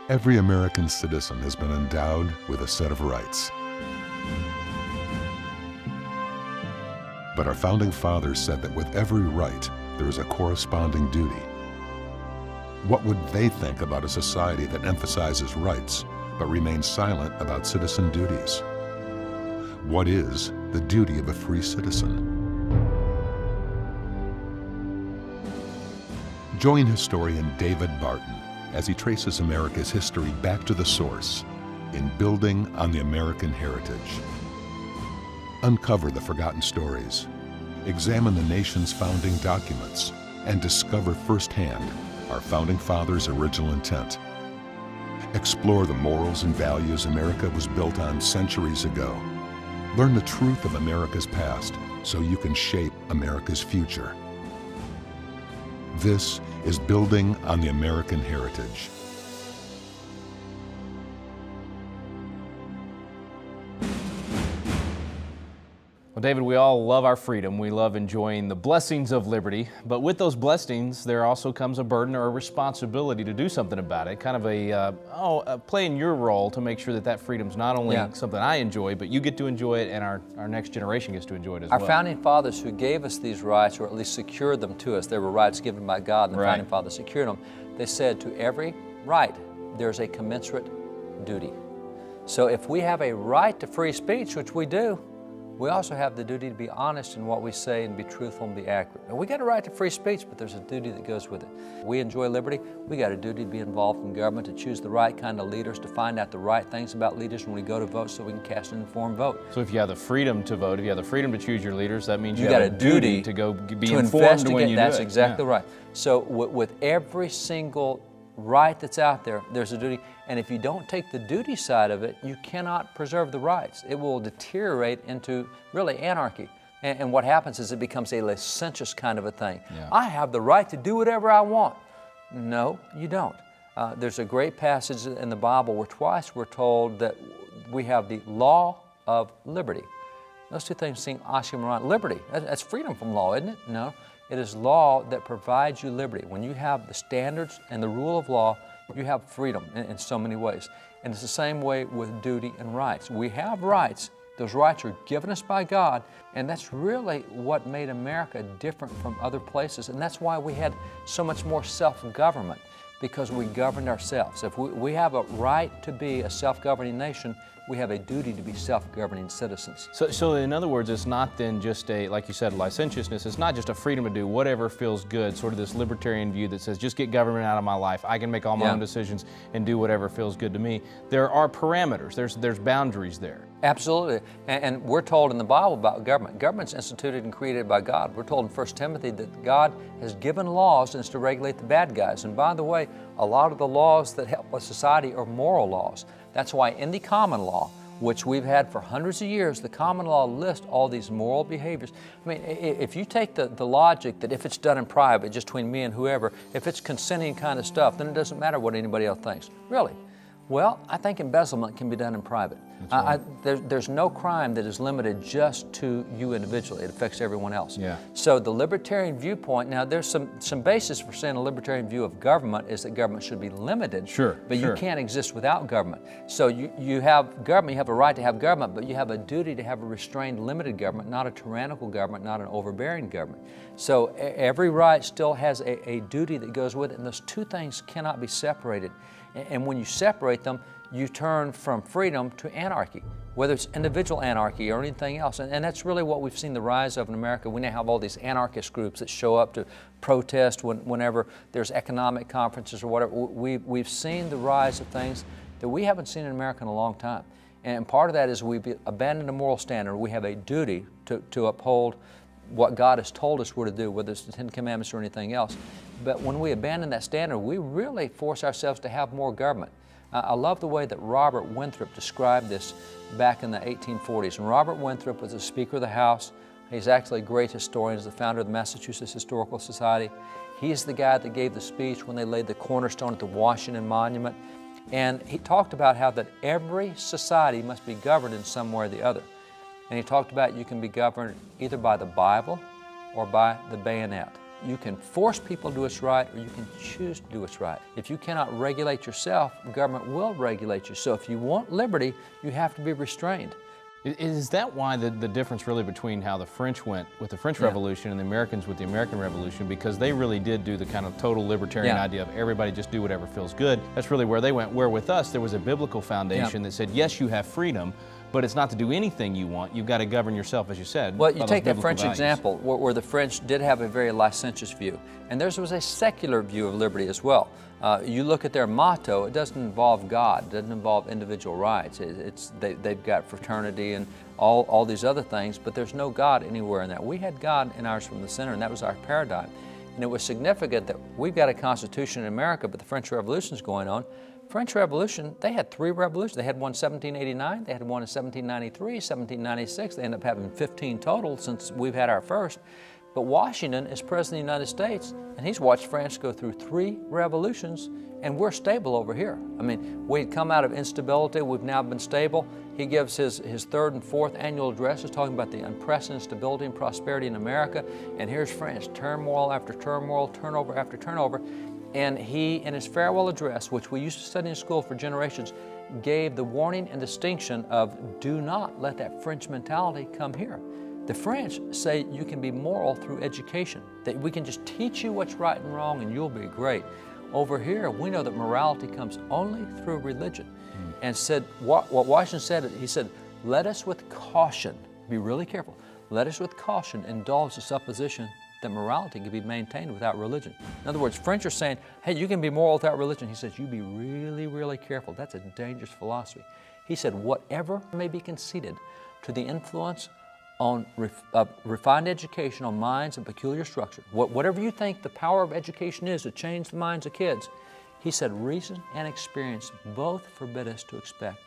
Every American citizen has been endowed with a set of rights. But our founding fathers said that with every right, there is a corresponding duty. What would they think about a society that emphasizes rights, but remains silent about citizen duties? What is the duty of a free citizen? Join historian David Barton as he traces America's history back to the source in Building on the American Heritage. Uncover the forgotten stories, examine the nation's founding documents, and discover firsthand our founding fathers' original intent. Explore the morals and values America was built on centuries ago. Learn the truth of America's past so you can shape America's future. This is Building on the American Heritage. Well, David, we all love our freedom. We love enjoying the blessings of liberty. But with those blessings, there also comes a burden or a responsibility to do something about it. Kind of playing your role to make sure that that freedom's not only something I enjoy, but you get to enjoy it and our next generation gets to enjoy it as well. Our founding fathers who gave us these rights, or at least secured them to us, they were rights given by God, and the founding fathers secured them. They said to every right, there's a commensurate duty. So if we have a right to free speech, which we do, we also have the duty to be honest in what we say and be truthful and be accurate. And we got a right to free speech, but there's a duty that goes with it. We enjoy liberty. We got a duty to be involved in government, to choose the right kind of leaders, to find out the right things about leaders when we go to vote so we can cast an informed vote. So if you have the freedom to vote, if you have the freedom to choose your leaders, that means you have a duty to go be informed when you do it. That's exactly right. So with every single right that's out there, there's a duty. And if you don't take the duty side of it, you cannot preserve the rights. It will deteriorate into really anarchy. And what happens is it becomes a licentious kind of a thing. I have the right to do whatever I want. No, you don't. There's a great passage in the Bible where twice we're told that we have the law of liberty. Those two things seem oxymoron. Liberty, that's freedom from law, isn't it? No. It is law that provides you liberty. When you have the standards and the rule of law, you have freedom in so many ways. And it's the same way with duty and rights. We have rights. Those rights are given us by God, and that's really what made America different from other places. And that's why we had so much more self-government, because we governed ourselves. If we have a right to be a self-governing nation, we have a duty to be self-governing citizens. So in other words, it's not then just a, like you said, licentiousness. It's not just a freedom to do whatever feels good, sort of this libertarian view that says, just get government out of my life. I can make all my own decisions and do whatever feels good to me. There are parameters. There's boundaries there. Absolutely. And we're told in the Bible about government. Government's instituted and created by God. We're told in 1 Timothy that God has given laws and it's to regulate the bad guys. And by the way, a lot of the laws that help a society are moral laws. That's why in the common law, which we've had for hundreds of years, the common law lists all these moral behaviors. I mean, if you take the logic that if it's done in private, just between me and whoever, if it's consenting kind of stuff, then it doesn't matter what anybody else thinks. Really? Well, I think embezzlement can be done in private. Right. There's no crime that is limited just to you individually. It affects everyone else. So the libertarian viewpoint, now there's some basis for saying a libertarian view of government is that government should be limited. But you can't exist without government. So you have government, you have a right to have government, but you have a duty to have a restrained, limited government, not a tyrannical government, not an overbearing government. So every right still has a duty that goes with it, and those two things cannot be separated. And when you separate them, you turn from freedom to anarchy, whether it's individual anarchy or anything else. And that's really what we've seen the rise of in America. We now have all these anarchist groups that show up to protest whenever there's economic conferences or whatever. We've seen the rise of things that we haven't seen in America in a long time. And part of that is we've abandoned a moral standard. We have a duty to uphold what God has told us we're to do, whether it's the Ten Commandments or anything else. But when we abandon that standard, we really force ourselves to have more government. I love the way that Robert Winthrop described this back in the 1840s. And Robert Winthrop was the Speaker of the House. He's actually a great historian. He's the founder of the Massachusetts Historical Society. He's the guy that gave the speech when they laid the cornerstone at the Washington Monument. And he talked about how that every society must be governed in some way or the other. And he talked about you can be governed either by the Bible or by the bayonet. You can force people to do what's right, or you can choose to do what's right. If you cannot regulate yourself, government will regulate you. So if you want liberty, you have to be restrained. Is that why the difference really between how the French went with the French Revolution and the Americans with the American Revolution? Because they really did do the kind of total libertarian idea of everybody just do whatever feels good. That's really where they went. Where with us, there was a biblical foundation that said, yes, you have freedom, but it's not to do anything you want. You've got to govern yourself, as you said. Well, you take that French values. example where the French did have a very licentious view, and theirs was a secular view of liberty as well. You look at their motto, it doesn't involve God, it doesn't involve individual rights. They've got fraternity and all these other things, but there's no God anywhere in that. We had God in ours from the center, and that was our paradigm. And it was significant that we've got a constitution in America, but the French Revolution's going on. French Revolution, they had 3 revolutions. They had one in 1789, they had one in 1793, 1796. They ended up having 15 total since we've had our first. But Washington is President of the United States, and he's watched France go through 3 revolutions, and we're stable over here. I mean, we had come out of instability, we've now been stable. He gives his 3rd and 4th annual addresses talking about the unprecedented stability and prosperity in America, and here's France, turmoil after turmoil, turnover after turnover. And he, in his farewell address, which we used to study in school for generations, gave the warning and distinction of do not let that French mentality come here. The French say you can be moral through education, that we can just teach you what's right and wrong and you'll be great. Over here, we know that morality comes only through religion. And said, what Washington said, he said, let us with caution, be really careful, let us with caution indulge the supposition that morality can be maintained without religion. In other words, French are saying, hey, you can be moral without religion. He says, you be really, really careful. That's a dangerous philosophy. He said, whatever may be conceded to the influence on refined education on minds and peculiar structure, whatever you think the power of education is to change the minds of kids, he said, reason and experience both forbid us to expect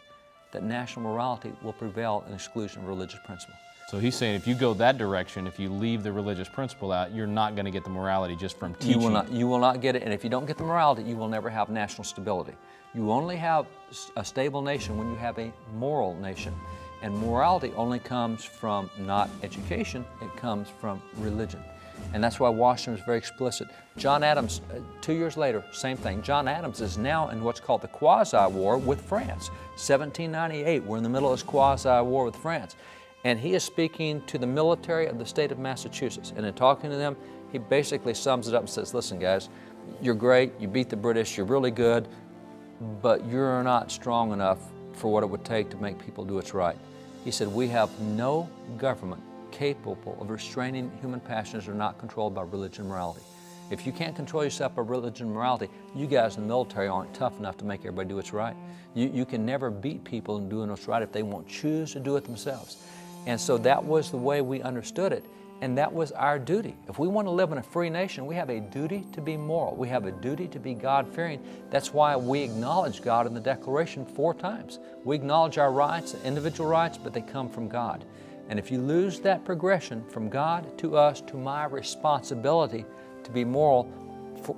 that national morality will prevail in exclusion of religious principle. So he's saying if you go that direction, if you leave the religious principle out, you're not going to get the morality just from teaching. You will not get it, and if you don't get the morality, you will never have national stability. You only have a stable nation when you have a moral nation. And morality only comes from not education, it comes from religion. And that's why Washington was very explicit. John Adams, 2 years later, same thing. John Adams is now in what's called the quasi-war with France. 1798, we're in the middle of this quasi-war with France. And he is speaking to the military of the state of Massachusetts. And in talking to them, he basically sums it up and says, listen guys, you're great, you beat the British, you're really good, but you're not strong enough for what it would take to make people do what's right. He said, we have no government capable of restraining human passions that are not controlled by religion and morality. If you can't control yourself by religion and morality, you guys in the military aren't tough enough to make everybody do what's right. You can never beat people in doing what's right if they won't choose to do it themselves. And so that was the way we understood it, and that was our duty. If we want to live in a free nation, we have a duty to be moral. We have a duty to be God-fearing. That's why we acknowledge God in the Declaration 4 times. We acknowledge our rights, individual rights, but they come from God. And if you lose that progression from God to us, to my responsibility to be moral,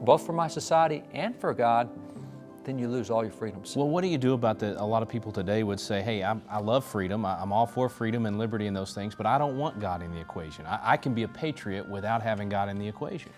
both for my society and for God, then you lose all your freedoms. Well, what do you do about that? A lot of people today would say, hey, I love freedom. I'm all for freedom and liberty and those things, but I don't want God in the equation. I can be a patriot without having God in the equation.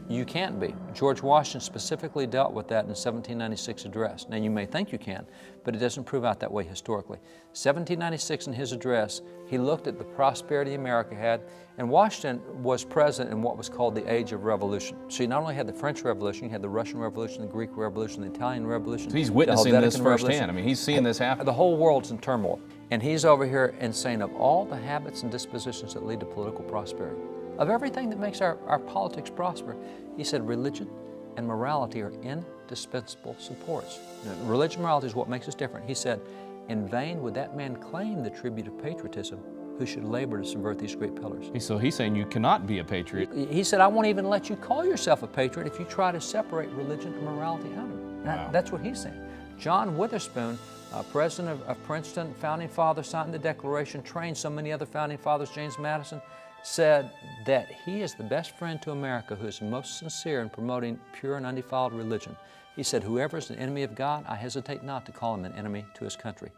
You can't be. George Washington specifically dealt with that in the 1796 address. Now you may think you can, but it doesn't prove out that way historically. 1796 in his address, he looked at the prosperity America had, and Washington was present in what was called the Age of Revolution. So you not only had the French Revolution, you had the Russian Revolution, the Greek Revolution, the Italian Revolution. So he's witnessing this firsthand. I mean, he's seeing this happen. The whole world's in turmoil. And he's over here and saying of all the habits and dispositions that lead to political prosperity, of everything that makes our politics prosper, he said religion and morality are indispensable supports. Now, religion and morality is what makes us different. He said, in vain would that man claim the tribute of patriotism who should labor to subvert these great pillars. So he's saying you cannot be a patriot. He said, I won't even let you call yourself a patriot if you try to separate religion and morality out of it. Wow. That's what he's saying. John Witherspoon, president of Princeton, founding father, signed the Declaration, trained so many other founding fathers, James Madison, said that he is the best friend to America who is most sincere in promoting pure and undefiled religion. He said, whoever is an enemy of God, I hesitate not to call him an enemy to his country.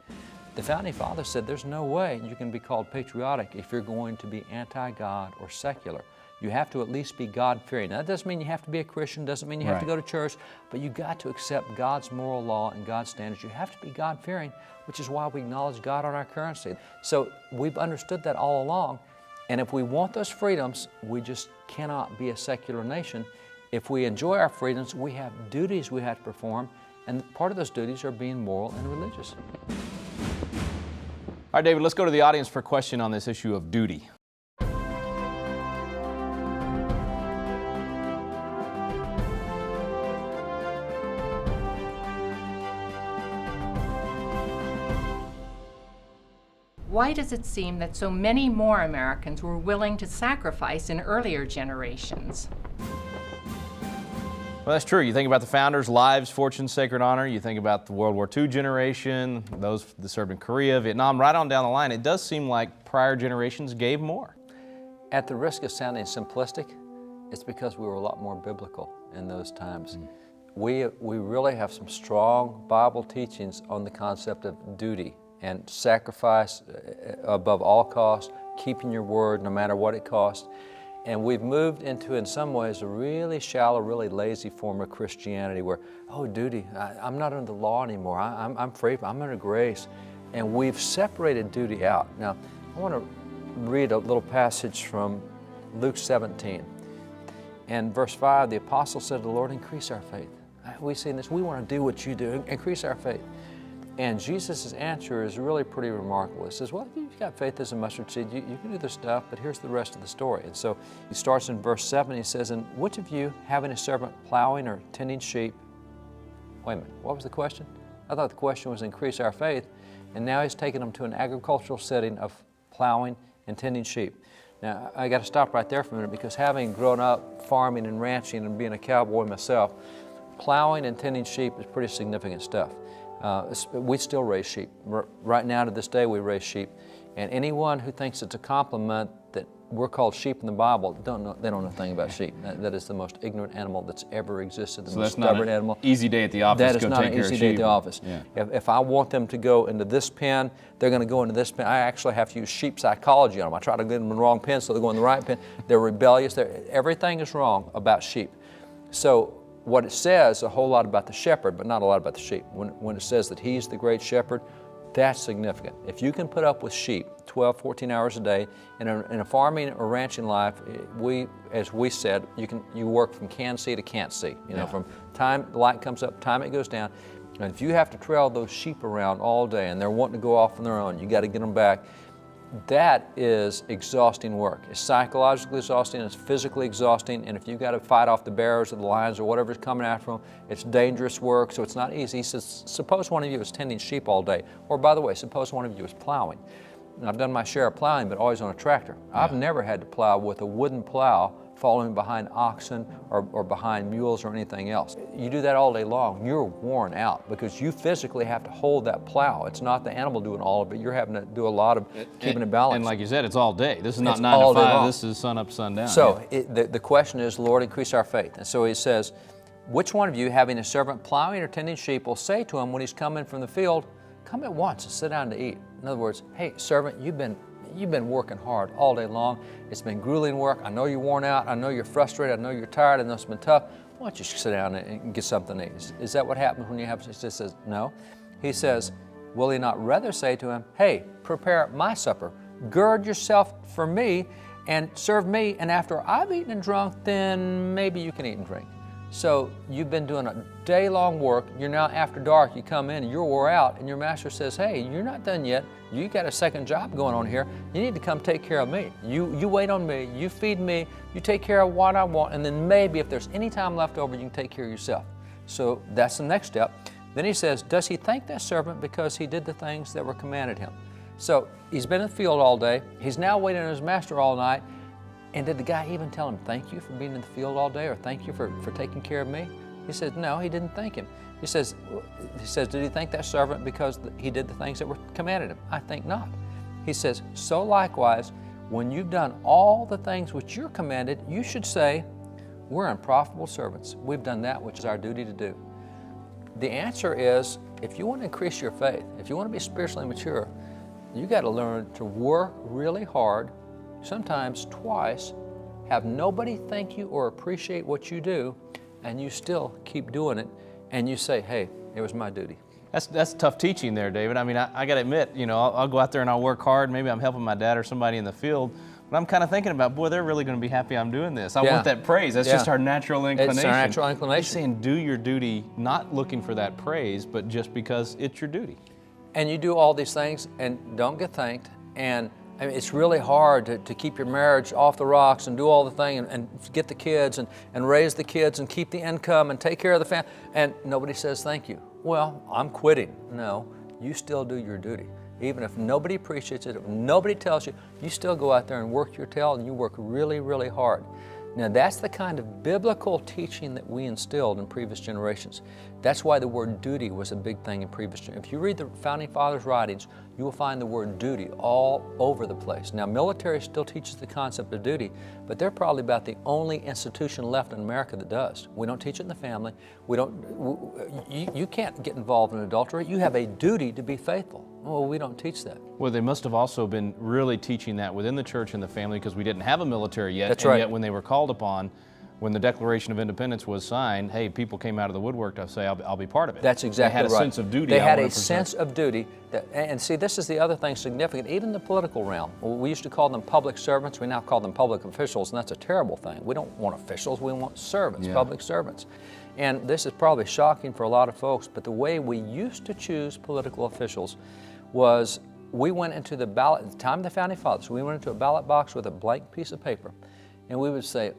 The founding fathers said there's no way you can be called patriotic if you're going to be anti-God or secular. You have to at least be God-fearing. Now, that doesn't mean you have to be a Christian, doesn't mean you have to Right. go to church, but you got to accept God's moral law and God's standards. You have to be God-fearing, which is why we acknowledge God on our currency. So we've understood that all along, and if we want those freedoms, we just cannot be a secular nation. If we enjoy our freedoms, we have duties we have to perform, and part of those duties are being moral and religious. All right, David, let's go to the audience for a question on this issue of duty. Why does it seem that so many more Americans were willing to sacrifice in earlier generations? Well, that's true. You think about the founders' lives, fortune, sacred honor. You think about the World War II generation, those that served in Korea, Vietnam, right on down the line. It does seem like prior generations gave more. At the risk of sounding simplistic, it's because we were a lot more biblical in those times. We really have some strong Bible teachings on the concept of duty and sacrifice above all costs, keeping your word no matter what it costs. And we've moved into, in some ways, a really shallow, really lazy form of Christianity where, oh, duty, I'm not under the law anymore. I'm free, I'm under grace. And we've separated duty out. Now, I want to read a little passage from Luke 17. And verse 5, the apostle said to the Lord, increase our faith. We've seen this, we want to do what you do, increase our faith. And Jesus' answer is really pretty remarkable. He says, well, you've got faith as a mustard seed, you can do this stuff, but here's the rest of the story. And so he starts in verse 7, he says, and which of you, having a servant plowing or tending sheep, wait a minute, what was the question? I thought the question was increase our faith, and now he's taking them to an agricultural setting of plowing and tending sheep. Now, I got to stop right there for a minute because having grown up farming and ranching and being a cowboy myself, plowing and tending sheep is pretty significant stuff. We still raise sheep. Right now to this day we raise sheep. And anyone who thinks it's a compliment that we're called sheep in the Bible, they don't know a thing about sheep. That is the most ignorant animal that's ever existed, the most stubborn animal. Easy day at the office. That is not an easy day at the office. Yeah. If I want them to go into this pen, they're going to go into this pen. I actually have to use sheep psychology on them. I try to get them in the wrong pen so they go in the right pen. They're rebellious. Everything is wrong about sheep. So what it says a whole lot about the shepherd, but not a lot about the sheep. When it says that he's the great shepherd, that's significant. If you can put up with sheep 12, 14 hours a day, in a farming or ranching life, as we said, you work from can see to can't see. You know, from time the light comes up, time it goes down. And if you have to trail those sheep around all day and they're wanting to go off on their own, you got to get them back. That is exhausting work. It's psychologically exhausting, it's physically exhausting, and if you've got to fight off the bears or the lions or whatever's coming after them, it's dangerous work, so it's not easy. He says, suppose one of you is tending sheep all day, or by the way, suppose one of you is plowing. And I've done my share of plowing, but always on a tractor. I've never had to plow with a wooden plow following behind oxen or behind mules or anything else. You do that all day long, you're worn out because you physically have to hold that plow. It's not the animal doing all of it, you're having to do a lot of keeping it balanced. And like you said, it's all day. This is not It's 9 to all day 5, long. this is sun up, sun down. So the question is, Lord, increase our faith. And so he says, which one of you, having a servant plowing or tending sheep, will say to him when he's coming from the field, come at once and sit down to eat? In other words, hey, servant, you've been working hard all day long. It's been grueling work. I know you're worn out. I know you're frustrated. I know you're tired. I know it's been tough. Why don't you sit down and get something to eat? Is that what happens when you have, he just says, no. He says, will he not rather say to him, hey, prepare my supper. Gird yourself for me and serve me. And after I've eaten and drunk, then maybe you can eat and drink. So you've been doing a day-long work. You're now after dark. You come in and you're wore out. And your master says, hey, you're not done yet. You got a second job going on here. You need to come take care of me. You wait on me. You feed me. You take care of what I want. And then maybe if there's any time left over, you can take care of yourself. So that's the next step. Then he says, does he thank that servant because he did the things that were commanded him? So he's been in the field all day. He's now waiting on his master all night. And did the guy even tell him, thank you for being in the field all day, or thank you for taking care of me? He says, no, he didn't thank him. He says, did he thank that servant because he did the things that were commanded him? I think not. He says, so likewise, when you've done all the things which you're commanded, you should say, we're unprofitable servants. We've done that which is our duty to do. The answer is, if you want to increase your faith, if you want to be spiritually mature, you got to learn to work really hard, sometimes twice, have nobody thank you or appreciate what you do, and you still keep doing it, and you say, hey, it was my duty. That's tough teaching there, David. I mean, I got to admit, you know, I'll go out there and I'll work hard. Maybe I'm helping my dad or somebody in the field, but I'm kind of thinking about, boy, they're really going to be happy I'm doing this. I want that praise. That's just our natural inclination. It's our natural inclination. He's saying do your duty, not looking for that praise, but just because it's your duty. And you do all these things and don't get thanked. And I mean, it's really hard to keep your marriage off the rocks and do all the thing and get the kids and raise the kids and keep the income and take care of the family. And nobody says thank you. Well, I'm quitting. No, you still do your duty. Even if nobody appreciates it, if nobody tells you, you still go out there and work your tail and you work really, really hard. Now that's the kind of biblical teaching that we instilled in previous generations. That's why the word duty was a big thing in previous generations. If you read the Founding Fathers' writings, you will find the word duty all over the place. Now military still teaches the concept of duty, but they're probably about the only institution left in America that does. We don't teach it in the family. You can't get involved in adultery. You have a duty to be faithful. Well, we don't teach that. Well, they must have also been really teaching that within the church and the family because we didn't have a military yet. That's and right. Yet when they were called upon, when the Declaration of Independence was signed, hey, people came out of the woodwork to say, I'll be part of it. That's exactly right. They had a sense of duty. They had a sense of duty. And see, this is the other thing significant, even in the political realm. We used to call them public servants. We now call them public officials, and that's a terrible thing. We don't want officials. We want servants, public servants. And this is probably shocking for a lot of folks, but the way we used to choose political officials was we went into the ballot, at the time of the Founding Fathers, we went into a ballot box with a blank piece of paper. And we would say,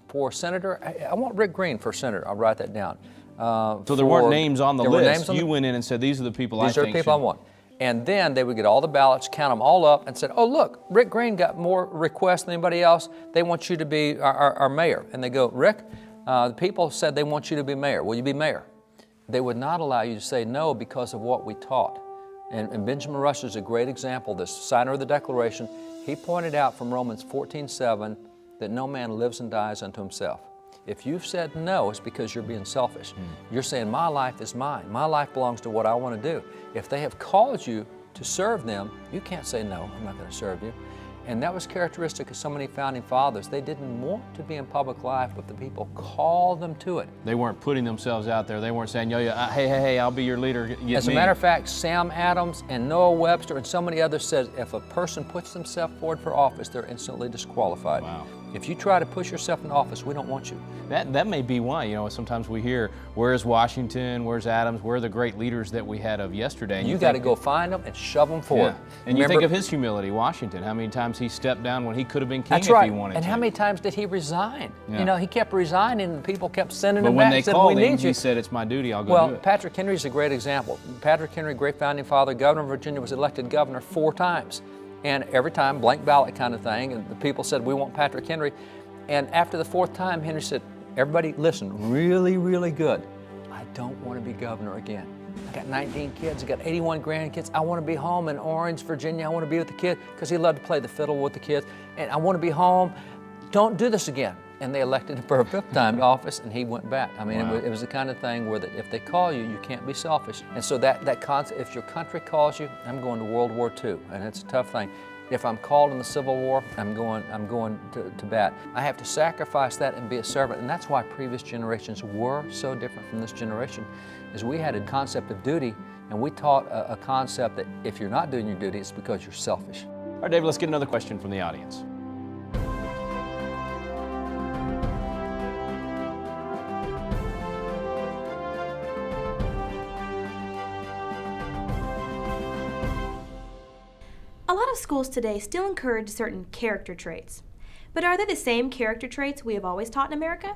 for Senator, I want Rick Green for Senator. I'll write that down. So there weren't names on the list. You went in and said, these are the people I think These are the people I want. And then they would get all the ballots, count them all up, and said, oh, look, Rick Green got more requests than anybody else. They want you to be our mayor. And they go, Rick, the people said they want you to be mayor. Will you be mayor? They would not allow you to say no because of what we taught. And Benjamin Rush is a great example, this signer of the Declaration. He pointed out from Romans 14:7 that no man lives and dies unto himself. If you've said no, it's because you're being selfish. You're saying, my life is mine. My life belongs to what I want to do. If they have called you to serve them, you can't say, no, I'm not going to serve you. And that was characteristic of so many Founding Fathers. They didn't want to be in public life, but the people called them to it. They weren't putting themselves out there. They weren't saying, hey, I'll be your leader. As a matter of fact, Sam Adams and Noah Webster and so many others said if a person puts themselves forward for office, they're instantly disqualified. Wow. If you try to push yourself in office, we don't want you. That may be why, sometimes we hear, where's Washington, where's Adams, where are the great leaders that we had of yesterday? And you got to go find them and shove them forward. Yeah. And you think of his humility, Washington, how many times he stepped down when he could have been king That's right. if he wanted and to. How many times did he resign? Yeah. He kept resigning and people kept sending but him when back. they called him, he said, it's my duty, I'll go do it. Well, Patrick Henry's a great example. Patrick Henry, great founding father, governor of Virginia, was elected governor 4 times. And every time, blank ballot kind of thing, and the people said, we want Patrick Henry. And after the 4th time, Henry said, everybody listen, really, really good. I don't want to be governor again. I got 19 kids, I got 81 grandkids. I want to be home in Orange, Virginia. I want to be with the kids because he loved to play the fiddle with the kids. And I want to be home. Don't do this again. And they elected him for a 5th time to office, and he went back. I mean, wow. it was the kind of thing where if they call you, you can't be selfish. And so that concept, if your country calls you, I'm going to World War II, and it's a tough thing. If I'm called in the Civil War, I'm going to bat. I have to sacrifice that and be a servant, and that's why previous generations were so different from this generation, is we had a concept of duty, and we taught a concept that if you're not doing your duty, it's because you're selfish. All right, David, let's get another question from the audience. A lot of schools today still encourage certain character traits. But are they the same character traits we have always taught in America?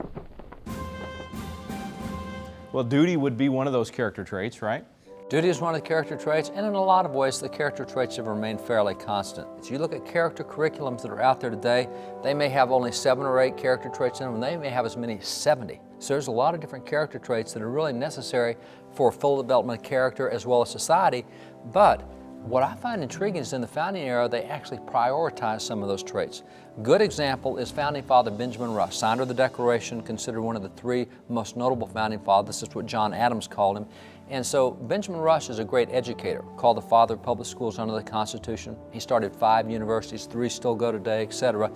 Well, duty would be one of those character traits, right? Duty is one of the character traits, and in a lot of ways, the character traits have remained fairly constant. As you look at character curriculums that are out there today, they may have only 7 or 8 character traits in them, and they may have as many as 70. So there's a lot of different character traits that are really necessary for full development of character as well as society. But what I find intriguing is in the founding era, they actually prioritize some of those traits. Good example is founding father Benjamin Rush, signer of the Declaration, considered one of the 3 most notable founding fathers. This is what John Adams called him. And so Benjamin Rush is a great educator, called the father of public schools under the Constitution. He started 5 universities, 3 still go today, etc.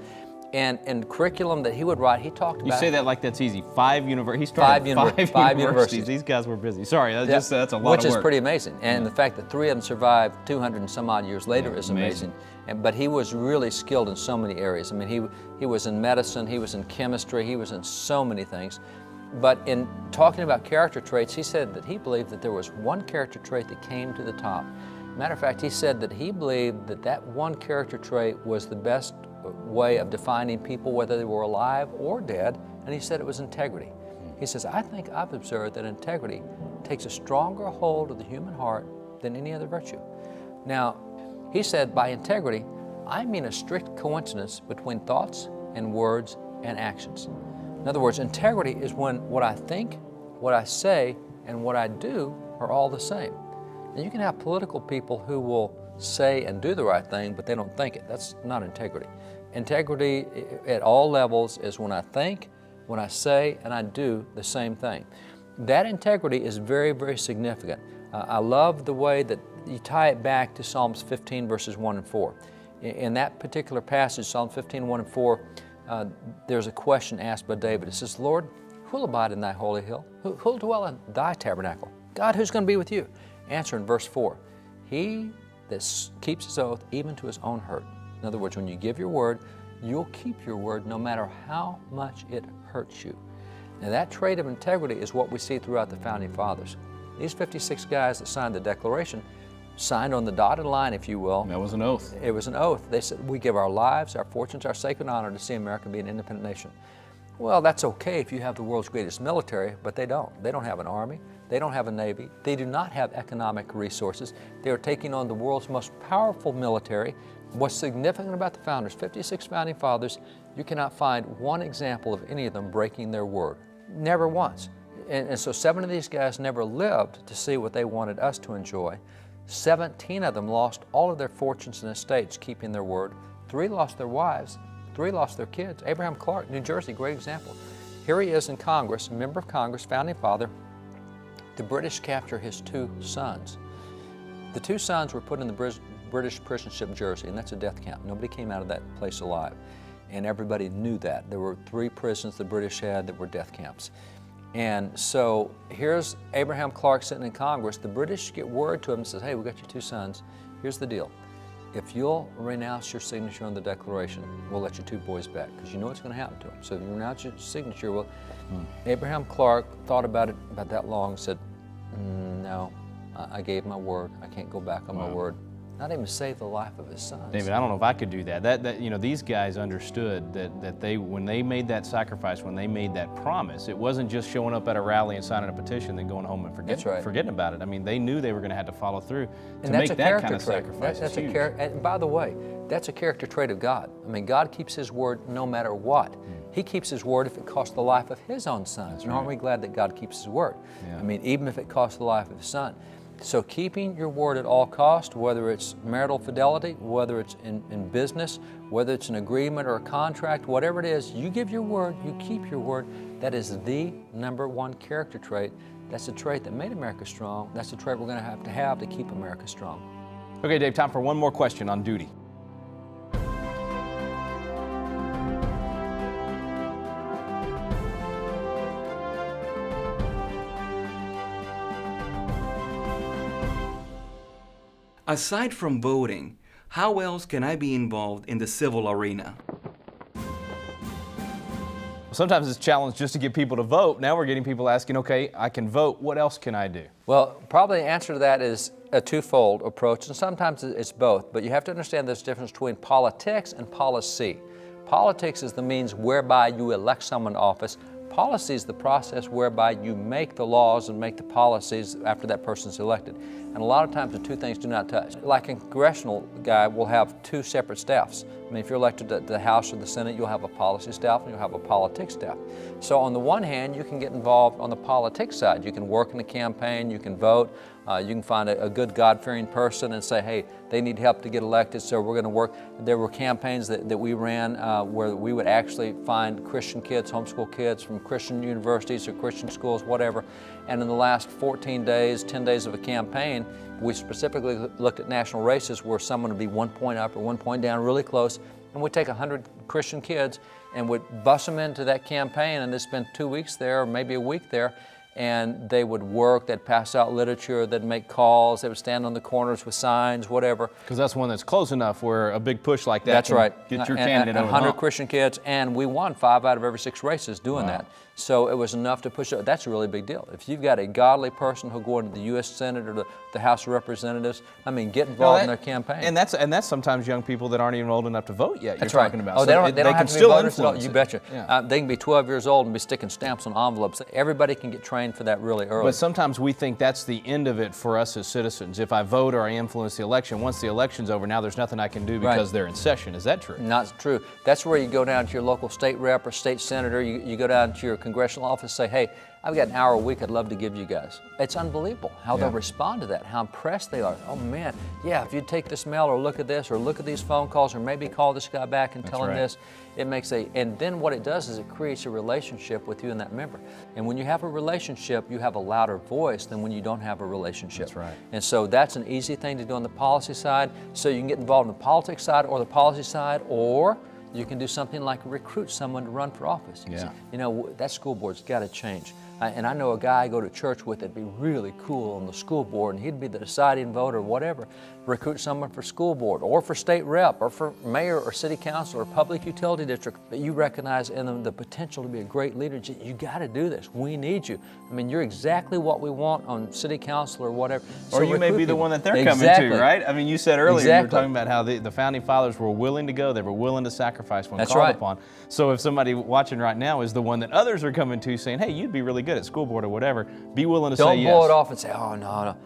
And curriculum that he would write, he talked about. You say that like that's easy. He started Five universities. These guys were busy. Sorry, that's a lot of work. Which is pretty amazing. And the fact that 3 of them survived 200 and some odd years later is amazing. But he was really skilled in so many areas. I mean, he was in medicine, he was in chemistry, he was in so many things. But in talking about character traits, he said that he believed that there was one character trait that came to the top. Matter of fact, he said that he believed that that one character trait was the best way of defining people, whether they were alive or dead, and he said it was integrity. He says, I think I've observed that integrity takes a stronger hold of the human heart than any other virtue. Now, he said by integrity, I mean a strict coincidence between thoughts and words and actions. In other words, integrity is when what I think, what I say, and what I do are all the same. And you can have political people who will say and do the right thing, but they don't think it. That's not integrity. Integrity at all levels is when I think, when I say, and I do the same thing. That integrity is very, very significant. I love the way that you tie it back to Psalms 15, verses 1 and 4. In that particular passage, Psalm 15, 1 and 4, there's a question asked by David. It says, Lord, who'll abide in thy holy hill? Who'll dwell in thy tabernacle? God, who's going to be with you? Answer in verse 4, he that keeps his oath even to his own hurt. In other words, when you give your word, you'll keep your word no matter how much it hurts you. Now that trait of integrity is what we see throughout the Founding Fathers. These 56 guys that signed the Declaration signed on the dotted line, if you will. That was an oath. It was an oath. They said, we give our lives, our fortunes, our sacred honor to see America be an independent nation. Well, that's okay if you have the world's greatest military, but they don't. They don't have an army. They don't have a navy. They do not have economic resources. They are taking on the world's most powerful military. What's significant about the founders, 56 founding fathers, you cannot find one example of any of them breaking their word. Never once. And so 7 of these guys never lived to see what they wanted us to enjoy. 17 of them lost all of their fortunes and estates keeping their word. 3 lost their wives. 3 lost their kids. Abraham Clark, New Jersey, great example. Here he is in Congress, a member of Congress, founding father. The British capture his 2 sons. The 2 sons were put in the British prison ship Jersey, and that's a death camp. Nobody came out of that place alive, and everybody knew that. There were 3 prisons the British had that were death camps. And so here's Abraham Clark sitting in Congress. The British get word to him and says, hey, we got your 2 sons. Here's the deal. If you'll renounce your signature on the Declaration, we'll let your 2 boys back, because you know what's going to happen to them. So if you renounce your signature, well, Abraham Clark thought about it about that long and said, no, I gave my word. I can't go back on my word. Not even save the life of his sons. David, I don't know if I could do that. You know, these guys understood that when they made that sacrifice, when they made that promise, it wasn't just showing up at a rally and signing a petition, then going home and forgetting about it. I mean, they knew they were going to have to follow through to make that kind of sacrifice. That's a character. And by the way, that's a character trait of God. I mean, God keeps His word no matter what. He keeps His word if it costs the life of His own sons. And aren't we glad that God keeps His word? Yeah. I mean, even if it costs the life of His son. So keeping your word at all cost, whether it's marital fidelity, whether it's in business, whether it's an agreement or a contract, whatever it is, you give your word, you keep your word. That is the #1 character trait. That's the trait that made America strong. That's the trait we're going to have to keep America strong. Okay, Dave, time for one more question on duty. Aside from voting, how else can I be involved in the civil arena? Sometimes it's a challenge just to get people to vote. Now we're getting people asking, okay, I can vote, what else can I do? Well, probably the answer to that is a twofold approach, and sometimes it's both. But you have to understand there's a difference between politics and policy. Politics is the means whereby you elect someone to office. Policy is the process whereby you make the laws and make the policies after that person's elected. And a lot of times the 2 things do not touch. Like a congressional guy will have 2 separate staffs. I mean, if you're elected to the House or the Senate, you'll have a policy staff and you'll have a politics staff. So on the one hand, you can get involved on the politics side. You can work in the campaign, you can vote, you can find a good God-fearing person and say, hey, they need help to get elected, so we're going to work. There were campaigns that we ran where we would actually find Christian kids, homeschool kids from Christian universities or Christian schools, whatever. And in the last 14 days, 10 days of a campaign, we specifically looked at national races where someone would be 1 point up or 1 point down really close. And we'd take 100 Christian kids and would bus them into that campaign, and they'd spend 2 weeks there, or maybe a week there, and they would work, they'd pass out literature, they'd make calls, they would stand on the corners with signs, whatever. Because that's one that's close enough where a big push like that That's can right. get your candidate over the 100 hump. Christian kids, and we won 5 out of every 6 races doing that. So it was enough to push it. That's a really big deal. If you've got a godly person who'll go into the U.S. Senate or the House of Representatives, I mean, get involved in their campaign. And that's sometimes young people that aren't even old enough to vote yet. That's you're right. talking about. Oh, So they don't can have to be still voters at all. influence You it. betcha. Yeah. They can be 12 years old and be sticking stamps on envelopes. Everybody can get trained for that really early. But sometimes we think that's the end of it for us as citizens. If I vote or I influence the election, once the election's over, now there's nothing I can do because they're in session. Is that true? Not true. That's where you go down to your local state rep or state senator. You go down to your congressional office and say, hey, I've got an hour a week I'd love to give you guys. It's unbelievable how they'll respond to that, how impressed they are. Oh man, yeah, if you'd take this mail or look at this or look at these phone calls or maybe call this guy back and tell him this, it makes and then what it does is it creates a relationship with you and that member. And when you have a relationship, you have a louder voice than when you don't have a relationship. That's right. And so that's an easy thing to do on the policy side. So you can get involved in the politics side or the policy side, or you can do something like recruit someone to run for office. Yeah. You know, that school board's got to change. And I know a guy I go to church with that'd be really cool on the school board, and he'd be the deciding vote or whatever. Recruit someone for school board or for state rep or for mayor or city council or public utility district that you recognize in them the potential to be a great leader. You got to do this. We need you. I mean, you're exactly what we want on city council or whatever. Or So you may recruit be the people. one that they're Exactly. coming to, right? I mean, you said earlier, you Exactly. were talking about how the founding fathers were willing to go. They were willing to sacrifice when That's called right. upon. So if somebody watching right now is the one that others are coming to saying, hey, you'd be really good at school board or whatever, be willing to say Don't yes. blow it off and say, oh, no.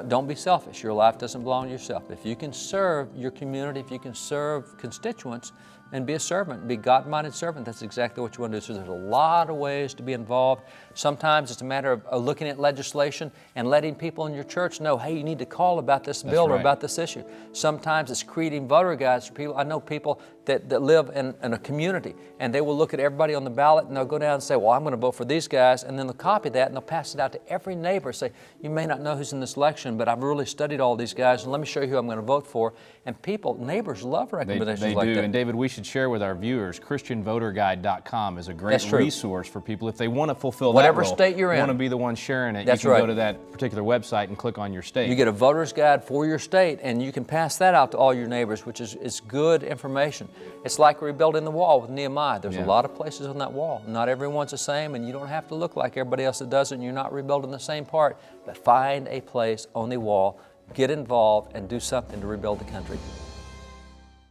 Don't be selfish. Your life doesn't belong to yourself. If you can serve your community, if you can serve constituents and be a servant, be a God-minded servant, that's exactly what you want to do. So there's a lot of ways to be involved. Sometimes it's a matter of looking at legislation and letting people in your church know, hey, you need to call about this bill or right. about this issue. Sometimes it's creating voter guides for people. I know people that live in a community, and they will look at everybody on the ballot and they'll go down and say, well, I'm going to vote for these guys, and then they'll copy that and they'll pass it out to every neighbor. Say, you may not know who's in this election, but I've really studied all these guys, and let me show you who I'm going to vote for. And neighbors love recommendations They like do. that. And David, we should share with our viewers, ChristianVoterGuide.com is a great That's true. resource for people if they want to fulfill Whatever that role, state you're in. want to be the one sharing it. That's you can right. go to that particular website and click on your state. You get a voter's guide for your state, and you can pass that out to all your neighbors, which is good information. It's like rebuilding the wall with Nehemiah. There's a lot of places on that wall. Not everyone's the same, and you don't have to look like everybody else that does it, and you're not rebuilding the same part. But find a place on the wall, get involved, and do something to rebuild the country.